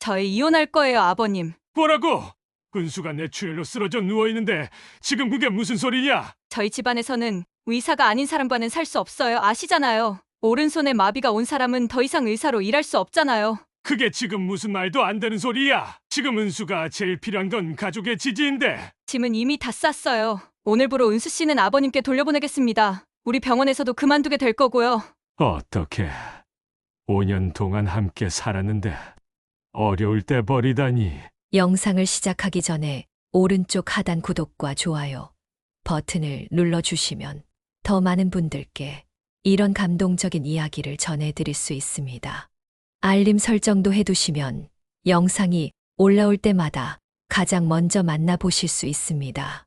저희 이혼할 거예요, 아버님. 뭐라고? 은수가 뇌출혈로 쓰러져 누워있는데 지금 그게 무슨 소리냐? 저희 집안에서는 의사가 아닌 사람과는 살 수 없어요. 아시잖아요. 오른손에 마비가 온 사람은 더 이상 의사로 일할 수 없잖아요. 그게 지금 무슨 말도 안 되는 소리야. 지금 은수가 제일 필요한 건 가족의 지지인데. 짐은 이미 다 쌌어요. 오늘부로 은수 씨는 아버님께 돌려보내겠습니다. 우리 병원에서도 그만두게 될 거고요. 어떻게 5년 동안 함께 살았는데 어려울 때 버리다니. 영상을 시작하기 전에 오른쪽 하단 구독과 좋아요 버튼을 눌러주시면 더 많은 분들께 이런 감동적인 이야기를 전해드릴 수 있습니다. 알림 설정도 해두시면 영상이 올라올 때마다 가장 먼저 만나보실 수 있습니다.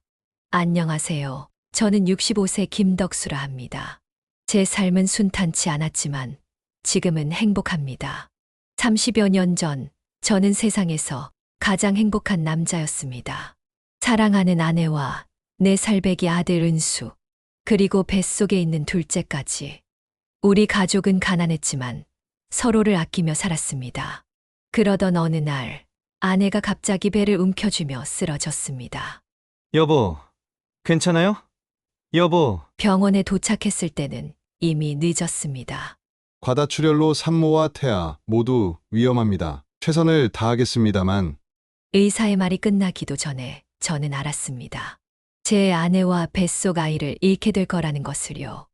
안녕하세요. 저는 65세 김덕수라 합니다. 제 삶은 순탄치 않았지만 지금은 행복합니다. 30여 년 전 저는 세상에서 가장 행복한 남자였습니다. 사랑하는 아내와 4살배기 아들 은수, 그리고 뱃속에 있는 둘째까지. 우리 가족은 가난했지만 서로를 아끼며 살았습니다. 그러던 어느 날 아내가 갑자기 배를 움켜쥐며 쓰러졌습니다. 여보, 괜찮아요? 여보, 병원에 도착했을 때는 이미 늦었습니다. 과다출혈로 산모와 태아 모두 위험합니다. 최선을 다하겠습니다만 의사의 말이 끝나기도 전에 저는 알았습니다. 제 아내와 뱃속 아이를 잃게 될 거라는 것을요.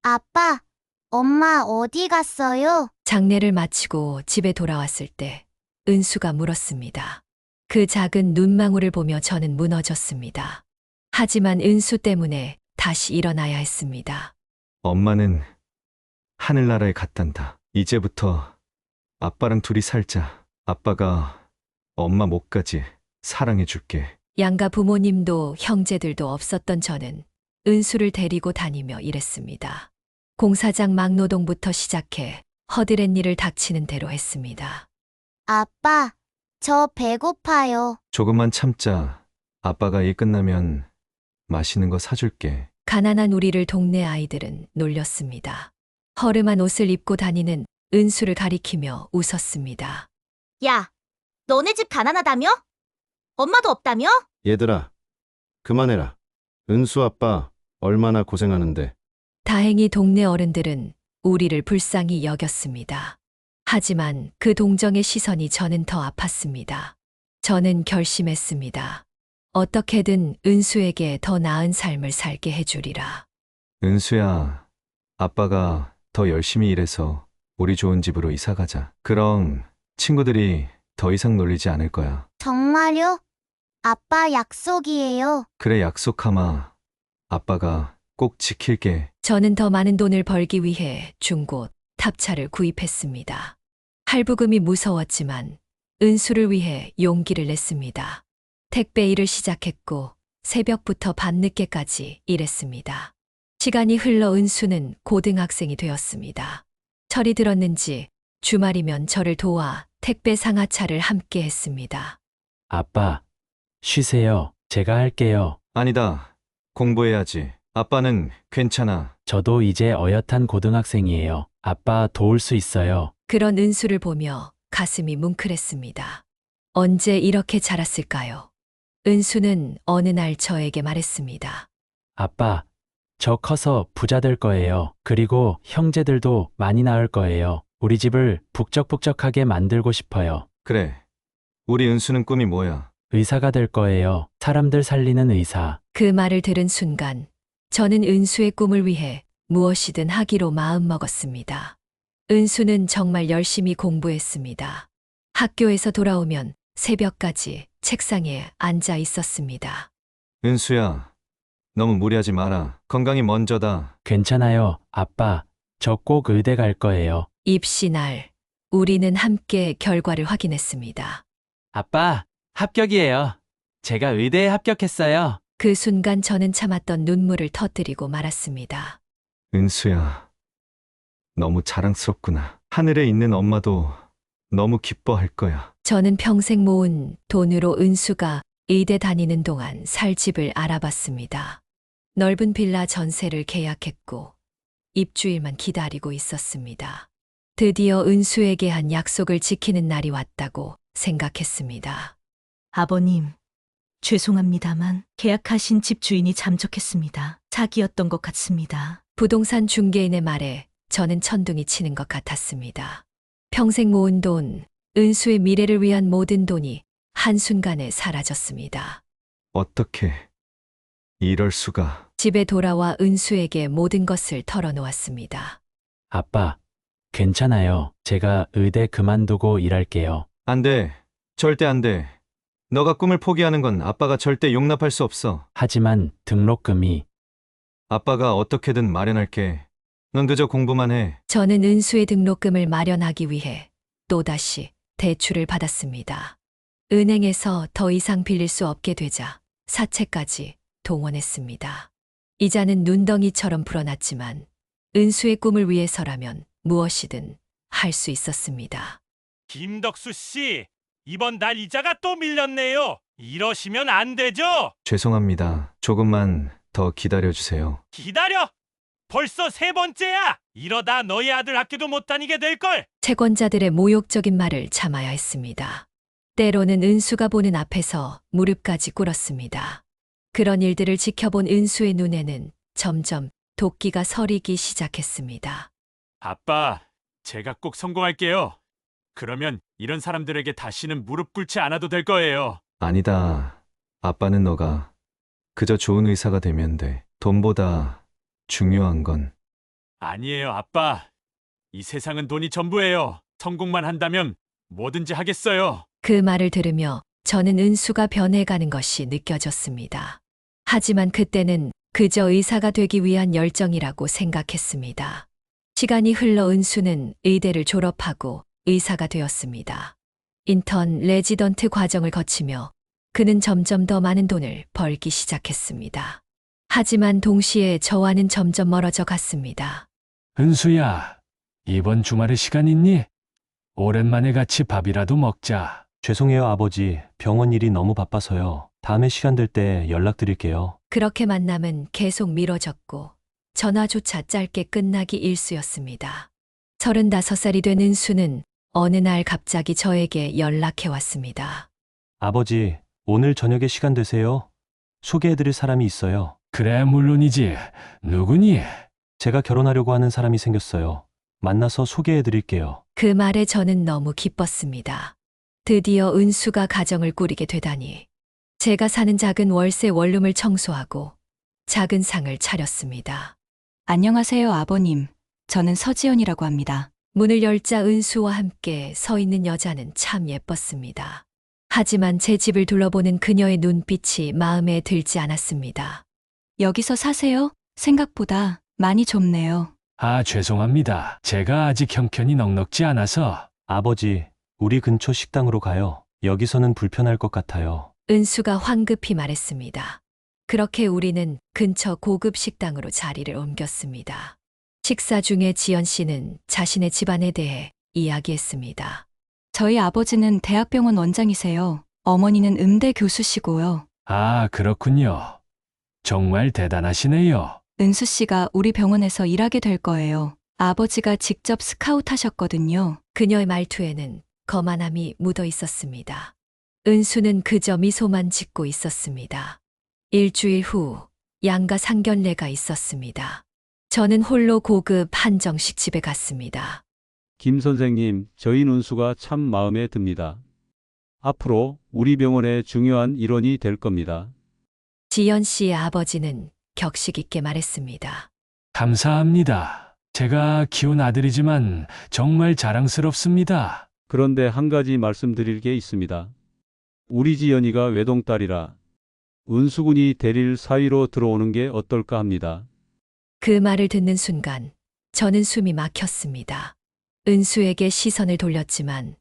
아빠, 엄마 어디 갔어요? 장례를 마치고 집에 돌아왔을 때 은수가 물었습니다. 그 작은 눈망울을 보며 저는 무너졌습니다. 하지만 은수 때문에 다시 일어나야 했습니다. 엄마는 하늘나라에 갔단다. 이제부터 아빠랑 둘이 살자. 아빠가 엄마 목까지 사랑해줄게. 양가 부모님도 형제들도 없었던 저는 은수를 데리고 다니며 일했습니다. 공사장 막노동부터 시작해 허드렛 일을 닥치는 대로 했습니다. 아빠, 저 배고파요. 조금만 참자. 아빠가 일 끝나면 맛있는 거 사줄게. 가난한 우리를 동네 아이들은 놀렸습니다. 허름한 옷을 입고 다니는 은수를 가리키며 웃었습니다. 야, 너네 집 가난하다며? 엄마도 없다며? 얘들아, 그만해라. 은수 아빠 얼마나 고생하는데. 다행히 동네 어른들은 우리를 불쌍히 여겼습니다. 하지만 그 동정의 시선이 저는 더 아팠습니다. 저는 결심했습니다. 어떻게든 은수에게 더 나은 삶을 살게 해주리라. 은수야, 아빠가 더 열심히 일해서 우리 좋은 집으로 이사 가자. 그럼 친구들이 더 이상 놀리지 않을 거야. 정말요? 아빠 약속이에요. 그래, 약속하마. 아빠가 꼭 지킬게. 저는 더 많은 돈을 벌기 위해 중고 탑차를 구입했습니다. 할부금이 무서웠지만 은수를 위해 용기를 냈습니다. 택배 일을 시작했고 새벽부터 밤늦게까지 일했습니다. 시간이 흘러 은수는 고등학생이 되었습니다. 철이 들었는지 주말이면 저를 도와 택배 상하차를 함께 했습니다. 아빠, 쉬세요. 제가 할게요. 아니다. 공부해야지. 아빠는 괜찮아. 저도 이제 어엿한 고등학생이에요. 아빠 도울 수 있어요. 그런 은수를 보며 가슴이 뭉클했습니다. 언제 이렇게 자랐을까요? 은수는 어느 날 저에게 말했습니다. 아빠, 저 커서 부자 될 거예요. 그리고 형제들도 많이 낳을 거예요. 우리 집을 북적북적하게 만들고 싶어요. 그래. 우리 은수는 꿈이 뭐야? 의사가 될 거예요. 사람들 살리는 의사. 그 말을 들은 순간 저는 은수의 꿈을 위해 무엇이든 하기로 마음먹었습니다. 은수는 정말 열심히 공부했습니다. 학교에서 돌아오면 새벽까지 책상에 앉아 있었습니다. 은수야, 너무 무리하지 마라. 건강이 먼저다. 괜찮아요. 아빠, 저 꼭 의대 갈 거예요. 입시 날 우리는 함께 결과를 확인했습니다. 아빠, 합격이에요. 제가 의대에 합격했어요. 그 순간 저는 참았던 눈물을 터뜨리고 말았습니다. 은수야, 너무 자랑스럽구나. 하늘에 있는 엄마도 너무 기뻐할 거야. 저는 평생 모은 돈으로 은수가 의대 다니는 동안 살 집을 알아봤습니다. 넓은 빌라 전세를 계약했고 입주일만 기다리고 있었습니다. 드디어 은수에게 한 약속을 지키는 날이 왔다고 생각했습니다. 아버님, 죄송합니다만 계약하신 집 주인이 잠적했습니다. 사기였던 것 같습니다. 부동산 중개인의 말에 저는 천둥이 치는 것 같았습니다. 평생 모은 돈, 은수의 미래를 위한 모든 돈이 한순간에 사라졌습니다. 어떻게 이럴 수가. 집에 돌아와 은수에게 모든 것을 털어놓았습니다. 아빠, 괜찮아요. 제가 의대 그만두고 일할게요. 안 돼. 절대 안 돼. 너가 꿈을 포기하는 건 아빠가 절대 용납할 수 없어. 하지만 등록금이 아빠가 어떻게든 마련할게. 넌 그저 공부만 해. 저는 은수의 등록금을 마련하기 위해 또다시 대출을 받았습니다. 은행에서 더 이상 빌릴 수 없게 되자 사채까지 동원했습니다. 이자는 눈덩이처럼 불어났지만 은수의 꿈을 위해서라면 무엇이든 할 수 있었습니다. 김덕수 씨, 이번 달 이자가 또 밀렸네요. 이러시면 안 되죠? 죄송합니다. 조금만 더 기다려주세요. 기다려! 벌써 세 번째야! 이러다 너희 아들 학교도 못 다니게 될걸! 채권자들의 모욕적인 말을 참아야 했습니다. 때로는 은수가 보는 앞에서 무릎까지 꿇었습니다. 그런 일들을 지켜본 은수의 눈에는 점점 도끼가 서리기 시작했습니다. 아빠, 제가 꼭 성공할게요. 그러면 이런 사람들에게 다시는 무릎 꿇지 않아도 될 거예요. 아니다. 아빠는 너가 그저 좋은 의사가 되면 돼. 돈보다 중요한 건 아니에요, 아빠. 이 세상은 돈이 전부예요. 성공만 한다면 뭐든지 하겠어요. 그 말을 들으며 저는 은수가 변해가는 것이 느껴졌습니다. 하지만 그때는 그저 의사가 되기 위한 열정이라고 생각했습니다. 시간이 흘러 은수는 의대를 졸업하고 의사가 되었습니다. 인턴 레지던트 과정을 거치며 그는 점점 더 많은 돈을 벌기 시작했습니다. 하지만 동시에 저와는 점점 멀어져 갔습니다. 은수야, 이번 주말에 시간 있니? 오랜만에 같이 밥이라도 먹자. 죄송해요, 아버지. 병원 일이 너무 바빠서요. 다음에 시간 될 때 연락드릴게요. 그렇게 만남은 계속 미뤄졌고 전화조차 짧게 끝나기 일쑤였습니다. 35살이 된 은수는 어느 날 갑자기 저에게 연락해 왔습니다. 아버지, 오늘 저녁에 시간 되세요? 소개해드릴 사람이 있어요. 그래, 물론이지. 누구니? 제가 결혼하려고 하는 사람이 생겼어요. 만나서 소개해드릴게요. 그 말에 저는 너무 기뻤습니다. 드디어 은수가 가정을 꾸리게 되다니. 제가 사는 작은 월세 원룸을 청소하고 작은 상을 차렸습니다. 안녕하세요, 아버님. 저는 서지연이라고 합니다. 문을 열자 은수와 함께 서 있는 여자는 참 예뻤습니다. 하지만 제 집을 둘러보는 그녀의 눈빛이 마음에 들지 않았습니다. 여기서 사세요? 생각보다 많이 좁네요. 아, 죄송합니다. 제가 아직 형편이 넉넉지 않아서. 아버지, 우리 근처 식당으로 가요. 여기서는 불편할 것 같아요. 은수가 황급히 말했습니다. 그렇게 우리는 근처 고급 식당으로 자리를 옮겼습니다. 식사 중에 지연 씨는 자신의 집안에 대해 이야기했습니다. 저희 아버지는 대학병원 원장이세요. 어머니는 음대 교수시고요. 아, 그렇군요. 정말 대단하시네요. 은수 씨가 우리 병원에서 일하게 될 거예요. 아버지가 직접 스카우트 하셨거든요. 그녀의 말투에는 거만함이 묻어 있었습니다. 은수는 그저 미소만 짓고 있었습니다. 일주일 후 양가 상견례가 있었습니다. 저는 홀로 고급 한정식 집에 갔습니다. 김 선생님, 저희 은수가 참 마음에 듭니다. 앞으로 우리 병원의 중요한 일원이 될 겁니다. 지연 씨의 아버지는 격식 있게 말했습니다. 감사합니다. 제가 키운 아들이지만 정말 자랑스럽습니다. 그런데 한 가지 말씀드릴 게 있습니다. 우리 지연이가 외동딸이라 은수군이 대릴 사위로 들어오는 게 어떨까 합니다. 그 말을 듣는 순간 저는 숨이 막혔습니다. 은수에게 시선을 돌렸지만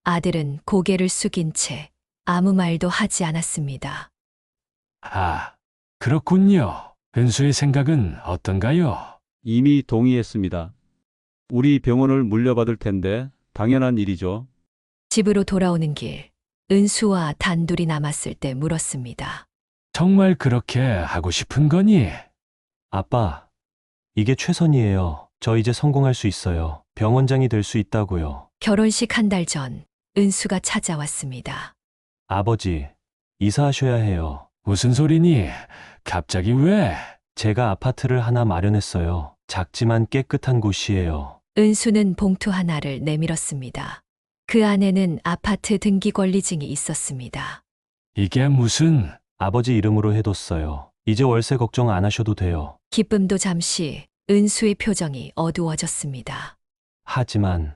아들은 고개를 숙인 채 아무 말도 하지 않았습니다. 아, 그렇군요. 은수의 생각은 어떤가요? 이미 동의했습니다. 우리 병원을 물려받을 텐데 당연한 일이죠. 집으로 돌아오는 길, 은수와 단둘이 남았을 때 물었습니다. 정말 그렇게 하고 싶은 거니? 아빠, 이게 최선이에요. 저 이제 성공할 수 있어요. 병원장이 될 수 있다고요. 결혼식 한 달 전, 은수가 찾아왔습니다. 아버지, 이사하셔야 해요. 무슨 소리니? 갑자기 왜? 제가 아파트를 하나 마련했어요. 작지만 깨끗한 곳이에요. 은수는 봉투 하나를 내밀었습니다. 그 안에는 아파트 등기 권리증이 있었습니다. 이게 무슨... 아버지 이름으로 해뒀어요. 이제 월세 걱정 안 하셔도 돼요. 기쁨도 잠시 은수의 표정이 어두워졌습니다. 하지만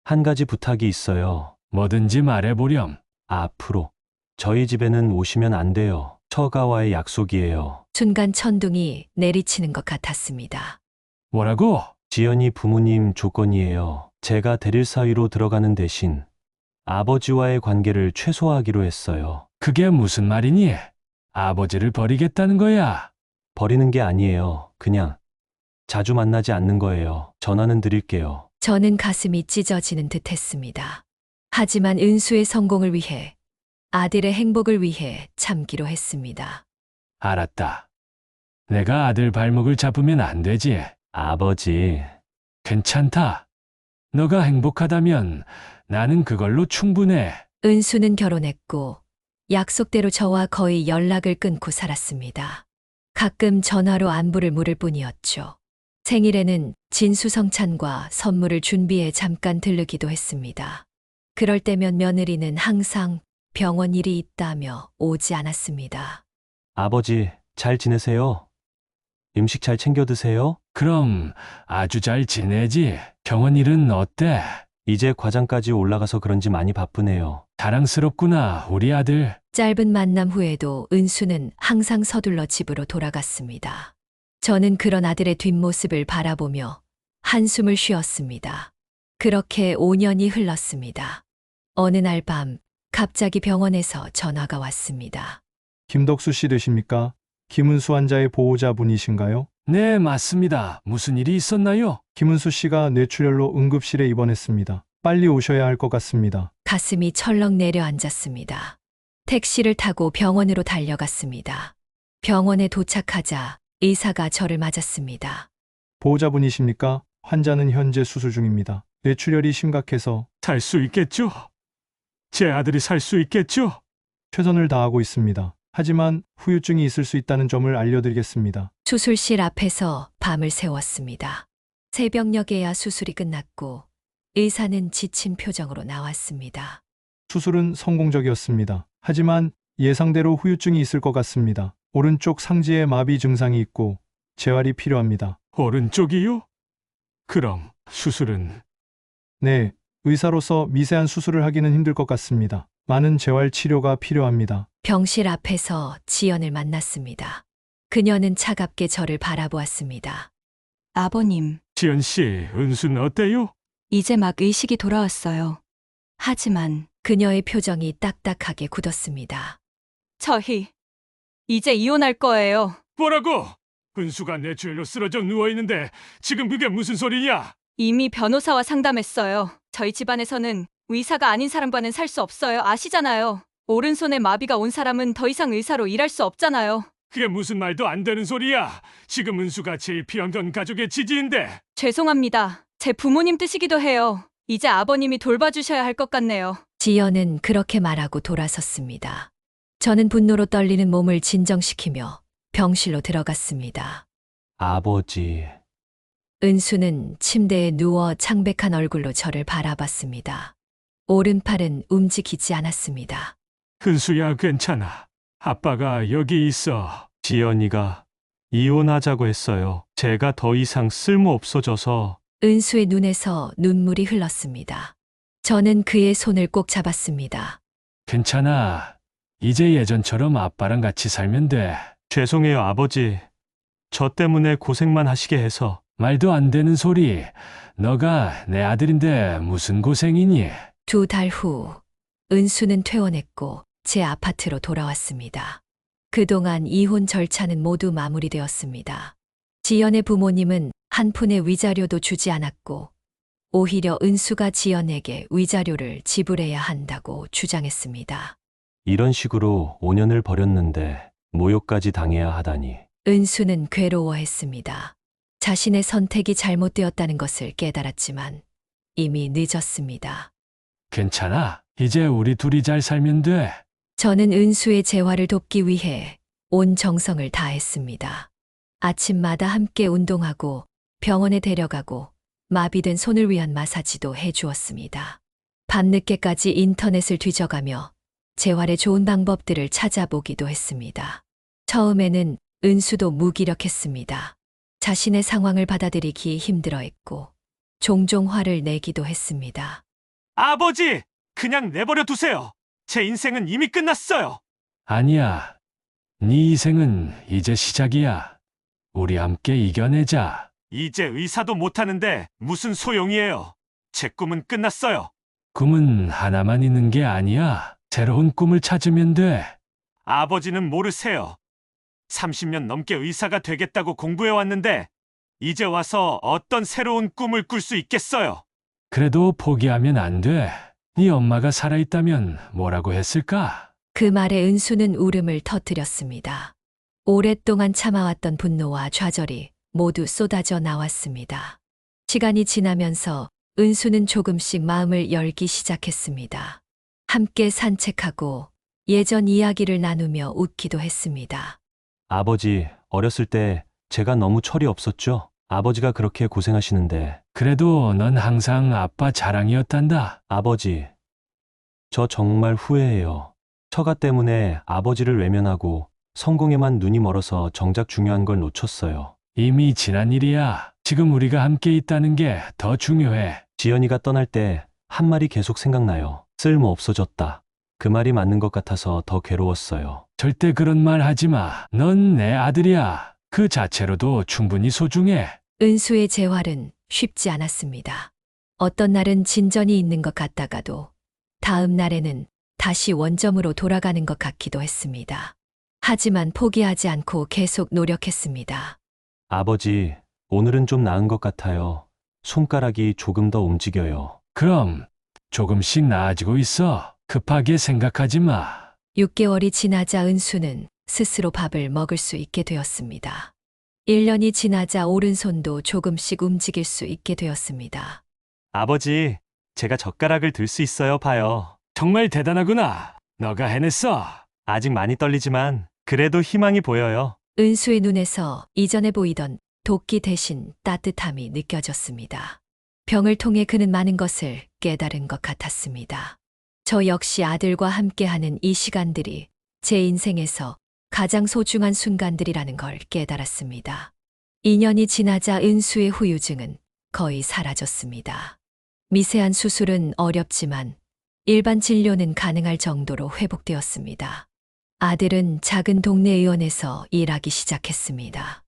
한 가지 부탁이 있어요. 뭐든지 말해보렴. 앞으로 저희 집에는 오시면 안 돼요. 처가와의 약속이에요. 순간 천둥이 내리치는 것 같았습니다. 뭐라고? 지연이 부모님 조건이에요. 제가 대릴 사위로 들어가는 대신 아버지와의 관계를 최소화하기로 했어요. 그게 무슨 말이니? 아버지를 버리겠다는 거야? 버리는 게 아니에요. 그냥 자주 만나지 않는 거예요. 전화는 드릴게요. 저는 가슴이 찢어지는 듯 했습니다. 하지만 은수의 성공을 위해, 아들의 행복을 위해 참기로 했습니다. 알았다. 내가 아들 발목을 잡으면 안 되지. 아버지, 괜찮다. 너가 행복하다면 나는 그걸로 충분해. 은수는 결혼했고 약속대로 저와 거의 연락을 끊고 살았습니다. 가끔 전화로 안부를 물을 뿐이었죠. 생일에는 진수성찬과 선물을 준비해 잠깐 들르기도 했습니다. 그럴 때면 며느리는 항상 병원 일이 있다며 오지 않았습니다. 아버지, 잘 지내세요? 음식 잘 챙겨 드세요? 그럼 아주 잘 지내지. 병원 일은 어때? 이제 과장까지 올라가서 그런지 많이 바쁘네요. 자랑스럽구나, 우리 아들. 짧은 만남 후에도 은수는 항상 서둘러 집으로 돌아갔습니다. 저는 그런 아들의 뒷모습을 바라보며 한숨을 쉬었습니다. 그렇게 5년이 흘렀습니다. 어느 날 밤 갑자기 병원에서 전화가 왔습니다. 김덕수 씨 되십니까? 김은수 환자의 보호자분이신가요? 네, 맞습니다. 무슨 일이 있었나요? 김은수 씨가 뇌출혈로 응급실에 입원했습니다. 빨리 오셔야 할 것 같습니다. 가슴이 철렁 내려앉았습니다. 택시를 타고 병원으로 달려갔습니다. 병원에 도착하자 의사가 저를 맞았습니다. 보호자분이십니까? 환자는 현재 수술 중입니다. 뇌출혈이 심각해서 살 수 있겠죠? 제 아들이 살 수 있겠죠? 최선을 다하고 있습니다. 하지만 후유증이 있을 수 있다는 점을 알려드리겠습니다. 수술실 앞에서 밤을 새웠습니다. 새벽녘에야 수술이 끝났고 의사는 지친 표정으로 나왔습니다. 수술은 성공적이었습니다. 하지만 예상대로 후유증이 있을 것 같습니다. 오른쪽 상지에 마비 증상이 있고 재활이 필요합니다. 오른쪽이요? 그럼 수술은? 네, 의사로서 미세한 수술을 하기는 힘들 것 같습니다. 많은 재활 치료가 필요합니다. 병실 앞에서 지연을 만났습니다. 그녀는 차갑게 저를 바라보았습니다. 아버님, 지연 씨, 은수는 어때요? 이제 막 의식이 돌아왔어요. 하지만 그녀의 표정이 딱딱하게 굳었습니다. 저희 이제 이혼할 거예요. 뭐라고? 은수가 뇌출혈로 쓰러져 누워있는데 지금 그게 무슨 소리냐? 이미 변호사와 상담했어요. 저희 집안에서는 의사가 아닌 사람과는 살 수 없어요. 아시잖아요. 오른손에 마비가 온 사람은 더 이상 의사로 일할 수 없잖아요. 그게 무슨 말도 안 되는 소리야. 지금 은수가 제일 필요한 건 가족의 지지인데. 죄송합니다. 제 부모님 뜻이기도 해요. 이제 아버님이 돌봐주셔야 할 것 같네요. 지연은 그렇게 말하고 돌아섰습니다. 저는 분노로 떨리는 몸을 진정시키며 병실로 들어갔습니다. 아버지, 은수는 침대에 누워 창백한 얼굴로 저를 바라봤습니다. 오른팔은 움직이지 않았습니다. 은수야, 괜찮아. 아빠가 여기 있어. 지연이가 이혼하자고 했어요. 제가 더 이상 쓸모 없어져서. 은수의 눈에서 눈물이 흘렀습니다. 저는 그의 손을 꼭 잡았습니다. 괜찮아. 이제 예전처럼 아빠랑 같이 살면 돼. 죄송해요, 아버지. 저 때문에 고생만 하시게 해서. 말도 안 되는 소리. 너가 내 아들인데 무슨 고생이니? 2달 후 은수는 퇴원했고 제 아파트로 돌아왔습니다. 그동안 이혼 절차는 모두 마무리되었습니다. 지연의 부모님은 한 푼의 위자료도 주지 않았고 오히려 은수가 지연에게 위자료를 지불해야 한다고 주장했습니다. 이런 식으로 5년을 버렸는데 모욕까지 당해야 하다니. 은수는 괴로워했습니다. 자신의 선택이 잘못되었다는 것을 깨달았지만 이미 늦었습니다. 괜찮아. 이제 우리 둘이 잘 살면 돼. 저는 은수의 재활을 돕기 위해 온 정성을 다했습니다. 아침마다 함께 운동하고 병원에 데려가고 마비된 손을 위한 마사지도 해주었습니다. 밤늦게까지 인터넷을 뒤져가며 재활에 좋은 방법들을 찾아보기도 했습니다. 처음에는 은수도 무기력했습니다. 자신의 상황을 받아들이기 힘들어했고 종종 화를 내기도 했습니다. 아버지! 그냥 내버려 두세요. 제 인생은 이미 끝났어요. 아니야. 네 인생은 이제 시작이야. 우리 함께 이겨내자. 이제 의사도 못하는데 무슨 소용이에요. 제 꿈은 끝났어요. 꿈은 하나만 있는 게 아니야. 새로운 꿈을 찾으면 돼. 아버지는 모르세요. 30년 넘게 의사가 되겠다고 공부해왔는데 이제 와서 어떤 새로운 꿈을 꿀 수 있겠어요. 그래도 포기하면 안 돼. 네 엄마가 살아있다면 뭐라고 했을까? 그 말에 은수는 울음을 터뜨렸습니다. 오랫동안 참아왔던 분노와 좌절이 모두 쏟아져 나왔습니다. 시간이 지나면서 은수는 조금씩 마음을 열기 시작했습니다. 함께 산책하고 예전 이야기를 나누며 웃기도 했습니다. 아버지, 어렸을 때 제가 너무 철이 없었죠? 아버지가 그렇게 고생하시는데. 그래도 넌 항상 아빠 자랑이었단다. 아버지, 저 정말 후회해요. 처가 때문에 아버지를 외면하고 성공에만 눈이 멀어서 정작 중요한 걸 놓쳤어요. 이미 지난 일이야. 지금 우리가 함께 있다는 게 더 중요해. 지연이가 떠날 때 한 말이 계속 생각나요. 쓸모 없어졌다. 그 말이 맞는 것 같아서 더 괴로웠어요. 절대 그런 말 하지 마. 넌 내 아들이야. 그 자체로도 충분히 소중해. 은수의 재활은 쉽지 않았습니다. 어떤 날은 진전이 있는 것 같다가도 다음 날에는 다시 원점으로 돌아가는 것 같기도 했습니다. 하지만 포기하지 않고 계속 노력했습니다. 아버지, 오늘은 좀 나은 것 같아요. 손가락이 조금 더 움직여요. 그럼 조금씩 나아지고 있어. 급하게 생각하지 마. 6개월이 지나자 은수는 스스로 밥을 먹을 수 있게 되었습니다. 1년이 지나자 오른손도 조금씩 움직일 수 있게 되었습니다. 아버지, 제가 젓가락을 들 수 있어요, 봐요. 정말 대단하구나. 너가 해냈어. 아직 많이 떨리지만 그래도 희망이 보여요. 은수의 눈에서 이전에 보이던 도끼 대신 따뜻함이 느껴졌습니다. 병을 통해 그는 많은 것을 깨달은 것 같았습니다. 저 역시 아들과 함께하는 이 시간들이 제 인생에서 가장 소중한 순간들이라는 걸 깨달았습니다. 2년이 지나자 은수의 후유증은 거의 사라졌습니다. 미세한 수술은 어렵지만 일반 진료는 가능할 정도로 회복되었습니다. 아들은 작은 동네 의원에서 일하기 시작했습니다.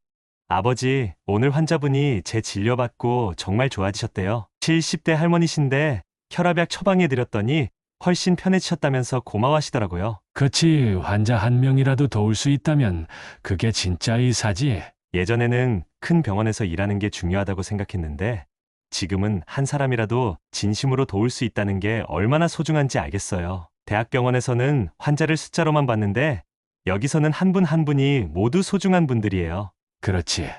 아버지, 오늘 환자분이 제 진료받고 정말 좋아지셨대요. 70대 할머니신데 혈압약 처방해드렸더니 훨씬 편해지셨다면서 고마워하시더라고요. 그치, 환자 한 명이라도 도울 수 있다면 그게 진짜 의사지. 예전에는 큰 병원에서 일하는 게 중요하다고 생각했는데 지금은 한 사람이라도 진심으로 도울 수 있다는 게 얼마나 소중한지 알겠어요. 대학병원에서는 환자를 숫자로만 봤는데 여기서는 한 분 한 분이 모두 소중한 분들이에요. 그렇지.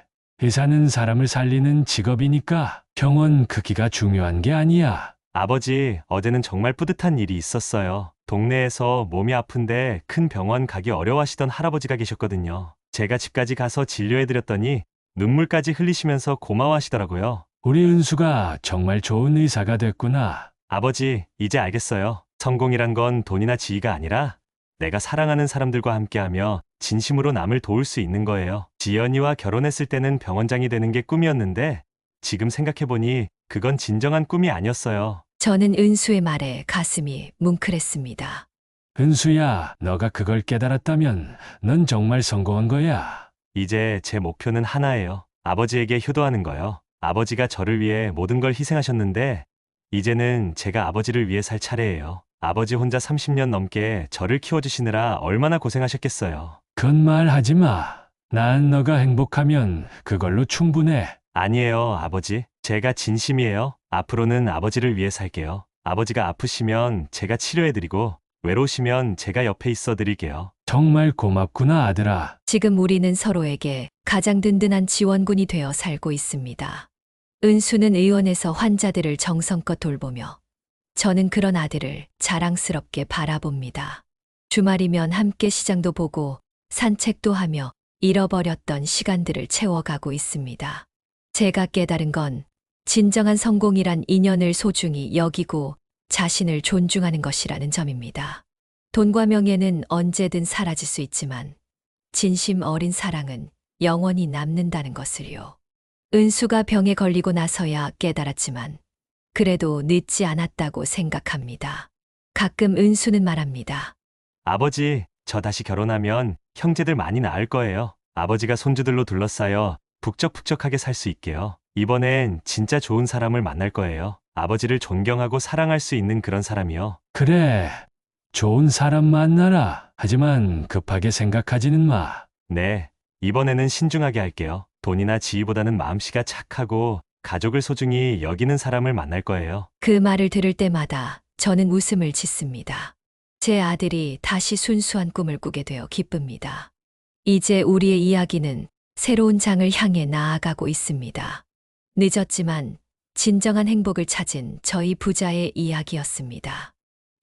의사는 사람을 살리는 직업이니까 병원 크기가 중요한 게 아니야. 아버지, 어제는 정말 뿌듯한 일이 있었어요. 동네에서 몸이 아픈데 큰 병원 가기 어려워하시던 할아버지가 계셨거든요. 제가 집까지 가서 진료해드렸더니 눈물까지 흘리시면서 고마워하시더라고요. 우리 은수가 정말 좋은 의사가 됐구나. 아버지, 이제 알겠어요. 성공이란 건 돈이나 지위가 아니라 내가 사랑하는 사람들과 함께하며 진심으로 남을 도울 수 있는 거예요. 지연이와 결혼했을 때는 병원장이 되는 게 꿈이었는데 지금 생각해보니 그건 진정한 꿈이 아니었어요. 저는 은수의 말에 가슴이 뭉클했습니다. 은수야, 너가 그걸 깨달았다면 넌 정말 성공한 거야. 이제 제 목표는 하나예요. 아버지에게 효도하는 거요. 아버지가 저를 위해 모든 걸 희생하셨는데 이제는 제가 아버지를 위해 살 차례예요. 아버지 혼자 30년 넘게 저를 키워주시느라 얼마나 고생하셨겠어요. 그런 말 하지 마. 난 너가 행복하면 그걸로 충분해. 아니에요, 아버지. 제가 진심이에요. 앞으로는 아버지를 위해 살게요. 아버지가 아프시면 제가 치료해드리고 외로우시면 제가 옆에 있어 드릴게요. 정말 고맙구나, 아들아. 지금 우리는 서로에게 가장 든든한 지원군이 되어 살고 있습니다. 은수는 의원에서 환자들을 정성껏 돌보며 저는 그런 아들을 자랑스럽게 바라봅니다. 주말이면 함께 시장도 보고 산책도 하며 잃어버렸던 시간들을 채워가고 있습니다. 제가 깨달은 건 진정한 성공이란 인연을 소중히 여기고 자신을 존중하는 것이라는 점입니다. 돈과 명예는 언제든 사라질 수 있지만 진심 어린 사랑은 영원히 남는다는 것을요. 은수가 병에 걸리고 나서야 깨달았지만 그래도 늦지 않았다고 생각합니다. 가끔 은수는 말합니다. 아버지, 저 다시 결혼하면 형제들 많이 낳을 거예요. 아버지가 손주들로 둘러싸여 북적북적하게 살 수 있게요. 이번엔 진짜 좋은 사람을 만날 거예요. 아버지를 존경하고 사랑할 수 있는 그런 사람이요. 그래, 좋은 사람 만나라. 하지만 급하게 생각하지는 마. 네, 이번에는 신중하게 할게요. 돈이나 지위보다는 마음씨가 착하고 가족을 소중히 여기는 사람을 만날 거예요. 그 말을 들을 때마다 저는 웃음을 짓습니다. 제 아들이 다시 순수한 꿈을 꾸게 되어 기쁩니다. 이제 우리의 이야기는 새로운 장을 향해 나아가고 있습니다. 늦었지만 진정한 행복을 찾은 저희 부자의 이야기였습니다.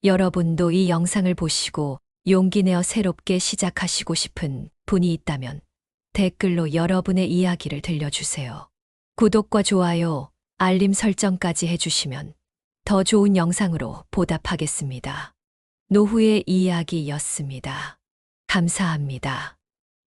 여러분도 이 영상을 보시고 용기 내어 새롭게 시작하시고 싶은 분이 있다면 댓글로 여러분의 이야기를 들려주세요. 구독과 좋아요, 알림 설정까지 해주시면 더 좋은 영상으로 보답하겠습니다. 노후의 이야기였습니다. 감사합니다.